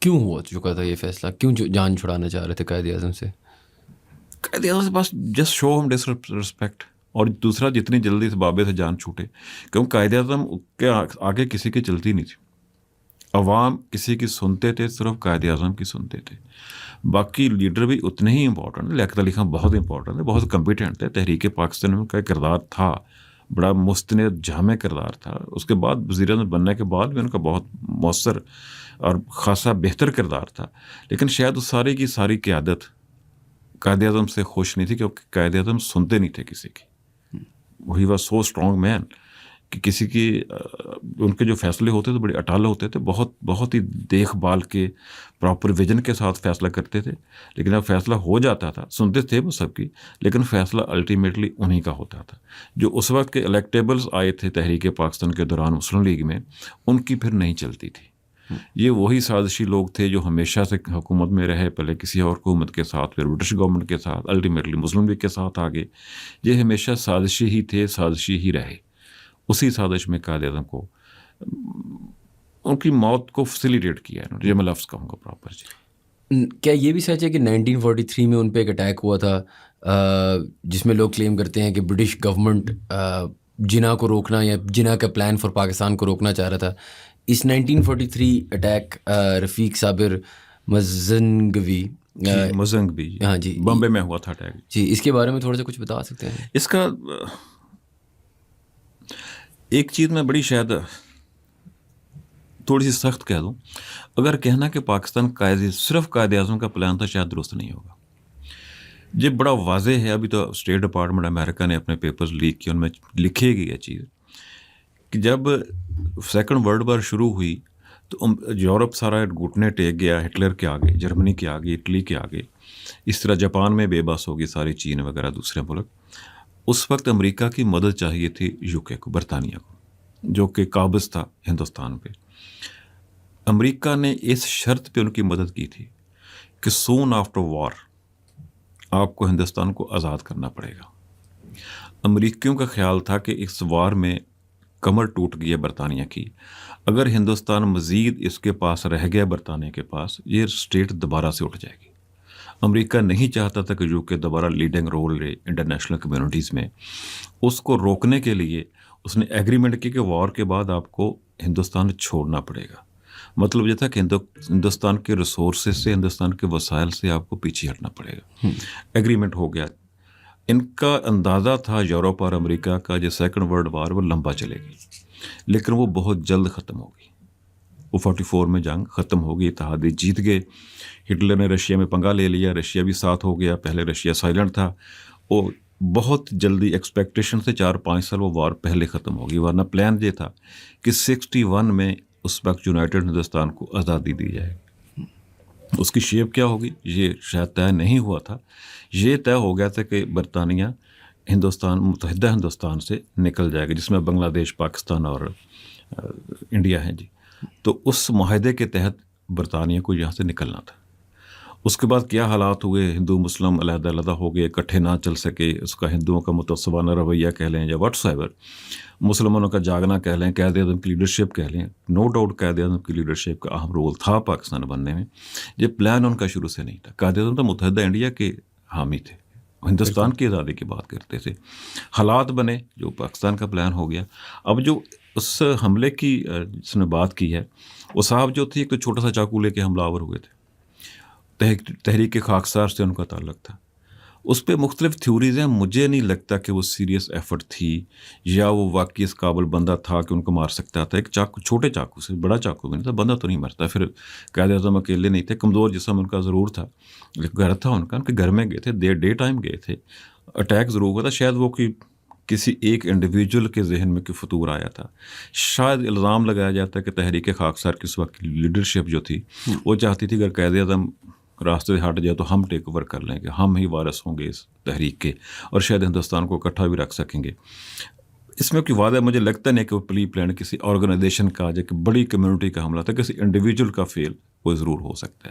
क्यों हो चुका था ये फैसला? क्यों जान छुड़ाना चाह रहे थे कायद आज़म से? कायदे आज़म से बस जस्ट शो हम डिसरिस्पेक्ट। और दूसरा, जितनी जल्दी इस बाबे से जान छूटे, क्योंकि कायदे आज़म के आगे किसी की चलती नहीं थी। अवाम किसी की सुनते थे, सिर्फ कायदे आज़म की सुनते थे। बाकी लीडर भी उतने ही इंपॉर्टेंट थे। लियाकत अली खान बहुत इंपॉर्टेंट थे, बहुत कम्पिटेंट थे। तहरीक पाकिस्तान में उनका किरदार था, बड़ा मुस्तनद जामे किरदार था। उसके बाद वज़ीर-ए-आज़म बनने के बाद भी उनका बहुत मौसर और ख़ासा बेहतर किरदार था। लेकिन शायद उस सारी की सारी क़यादत कायदे आज़म से खुश नहीं थी, क्योंकि कायदे आज़म सुनते नहीं थे किसी की। He was so strong man कि किसी की उनके जो फैसले होते थे बड़े अटाल होते थे, बहुत बहुत ही देखभाल के प्रॉपर विजन के साथ फैसला करते थे। लेकिन जब फैसला हो जाता था, सुनते थे वो सबकी, लेकिन फैसला अल्टीमेटली उन्हीं का होता था। जो उस वक्त के इलेक्टेबल्स आए थे तहरीक पाकिस्तान के दौरान मुस्लिम लीग में, उनकी फिर नहीं चलती थी। ये वही साजिशी लोग थे जो हमेशा से हुकूमत में रहे, पहले किसी और हुकूमत के साथ, फिर ब्रिटिश गवर्नमेंट के साथ, अल्टीमेटली मुस्लिम लीग के साथ आगे। ये हमेशा साजिशी ही थे, साजिशी ही रहे। उसी साजिश में कायद-ए-आज़म को उनकी मौत को फैसिलिटेट किया है। ये मैं लफ्ज़ कहूँगा प्रॉपर जी। क्या ये भी सच है कि 1943 में उन पे एक अटैक हुआ था, जिसमें लोग क्लेम करते हैं कि ब्रिटिश गवर्नमेंट जिना को रोकना या जिना का प्लान फॉर पाकिस्तान को रोकना चाह रहा था? इस 1943 अटैक रफ़ीक साबिर मज़ंगवी मज़ंगवी, हाँ जी, बॉम्बे में हुआ था अटैक जी, इसके बारे में थोड़ा सा कुछ बता सकते हैं? इसका एक चीज़ मैं बड़ी शायद थोड़ी सी सख्त कह दूं, अगर कहना कि पाकिस्तान सिर्फ कायदे आज़म का प्लान था, शायद दुरुस्त नहीं होगा। ये बड़ा वाज़े है। अभी तो स्टेट डिपार्टमेंट अमेरिका ने अपने पेपर्स लीक किए, उनमें लिखी गई है चीज़ कि जब सेकंड वर्ल्ड वॉर शुरू हुई तो यूरोप सारा घुटने टेक गया हिटलर के आगे, जर्मनी के आगे, इटली के आगे। इस तरह जापान में बेबस होगी सारी, चीन वगैरह दूसरे मुल्क। उस वक्त अमेरिका की मदद चाहिए थी यूके को, बरतानिया को, जो कि काबिज़ था हिंदुस्तान पे। अमेरिका ने इस शर्त पे उनकी मदद की थी कि सून आफ्टर वॉर आपको हिंदुस्तान को आज़ाद करना पड़ेगा। अमेरिकियों का ख्याल था कि इस वार में कमर टूट गई है बरतानिया की, अगर हिंदुस्तान मज़ीद इसके पास रह गया बरतानिया के पास, ये स्टेट दोबारा से उठ जाएगी। अमेरिका नहीं चाहता था कि यूके दोबारा लीडिंग रोल ले इंटरनेशनल कम्युनिटीज़ में। उसको रोकने के लिए उसने एग्रीमेंट की कि वॉर के बाद आपको हिंदुस्तान छोड़ना पड़ेगा। मतलब ये था कि हिंदुस्तान के रिसोर्सेज से, हिंदुस्तान के वसाइल से आपको पीछे हटना पड़ेगा। एग्रीमेंट हो गया। इनका अंदाज़ा था यूरोप और अमेरिका का, जो सेकंड वर्ल्ड वार वो लंबा चलेगी, लेकिन वो बहुत जल्द ख़त्म होगी। वो 44 में जंग ख़त्म होगी, इत्तेहादी जीत गए। हिटलर ने रशिया में पंगा ले लिया, रशिया भी साथ हो गया। पहले रशिया साइलेंट था। वो बहुत जल्दी एक्सपेक्टेशन से 4-5 साल वो वार पहले ख़त्म होगी, वरना प्लान ये था कि 61 में उस वक्त यूनाइटेड हिंदुस्तान को आज़ादी दी जाएगी। उसकी शेप क्या होगी ये शायद तय नहीं हुआ था। ये तय हो गया था कि बरतानिया हिंदुस्तान, मुत्तहिदा हिंदुस्तान से निकल जाएगा, जिसमें बांग्लादेश, पाकिस्तान और इंडिया है जी। तो उस माहदे के तहत बरतानिया को यहाँ से निकलना था। उसके बाद क्या हालात हुए, हिंदू मुस्लिम अलग-अलग हो गए, इकट्ठे ना चल सके। उसका हिंदुओं का मुतस्सबाना रवैया कह लें या व्हाट्सएवर, मुसलमानों का जागना कह लें, कायद-ए-आज़म की लीडरशिप कह लें, नो डाउट कायद-ए-आज़म की लीडरशिप का अहम रोल था पाकिस्तान बनने में। ये प्लान उनका शुरू से नहीं था। कायद-ए-आज़म तो मुत्तहिदा इंडिया के हामी थे, हिंदुस्तान की आज़ादी की बात करते थे। हालात बने जो पाकिस्तान का प्लान हो गया। अब जो उस हमले की जिसने बात की है, वो साहब जो थी, एक तो छोटा सा चाकू लेके हमलावर हुए थे। तहरीक खाकसार से उनका ताल्लुक था। उस पर मुख्तलिफ थ्योरीज हैं। मुझे नहीं लगता कि वो सीरियस एफर्ट थी या वो वाकई इस काबिल बंदा था कि उनको मार सकता था। एक चाकू, छोटे चाकू से, बड़ा चाकू भी नहीं था, बंदा तो नहीं मरता। फिर कायद-ए-आज़म अकेले नहीं थे, कमज़ोर जिस्म उनका ज़रूर था, लेकिन घर था उनका, उनके घर में गए थे, डे टाइम गए थे। अटैक ज़रूर हुआ था। शायद वो किसी एक इंडिविजुअल के जहन में कोई फतूर आया था। शायद इल्ज़ाम लगाया जाता है कि तहरीक खाकसार की उस वक्त की लीडरशिप जो थी, वो चाहती थी अगर कायद-ए-आज़म रास्ते से हट जाए तो हम टेक ओवर कर लेंगे, हम ही वारिस होंगे इस तहरीक के, और शायद हिंदुस्तान को इकट्ठा भी रख सकेंगे। इसमें कोई वादा मुझे लगता नहीं कि वो प्री प्लान किसी ऑर्गेनाइजेशन का, जो कि बड़ी कम्युनिटी का हमला था, किसी इंडिविजुअल का फेल वो ज़रूर हो सकता है।